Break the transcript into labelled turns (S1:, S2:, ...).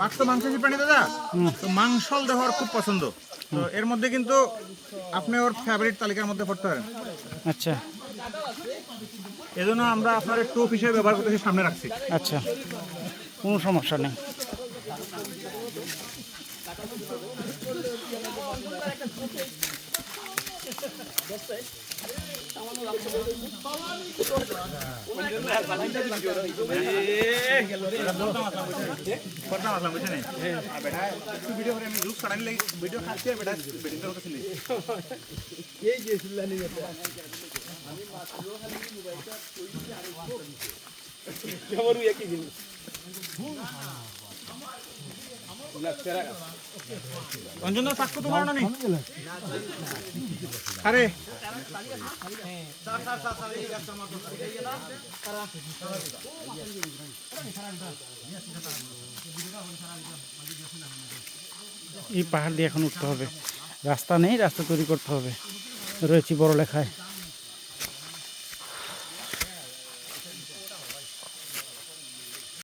S1: বাঘ তো মাংসাশী প্রাণী দাদা, তো মাংসল দেওয়ার খুব পছন্দ। তো এর মধ্যে কিন্তু আপনি ওর ফেভারিট তালিকার মধ্যে পড়তে পারেন।
S2: আচ্ছা
S1: এজন্য আমরা আপনার টোপ হিসেবে ব্যবহার করতেছি, সামনে রাখছি।
S2: আচ্ছা, কোনো সমস্যা নেই।
S1: করতাম আসলাম বুঝছেন বেটা একটু ভিডিও করে আমি লুক কাটানি লাগি ভিডিও খাচ্ছি বেটা বেটিং করতেছিলি এই যে সুলানি বেটা আমারও একই জিনিস অঞ্জন দা পাক্কো তোমার না নি আরে
S2: এই পাহাড় দিয়ে এখন উঠতে হবে, রাস্তা নেই, রাস্তা তৈরি করতে হবে। রয়েছি বড় লেখায়।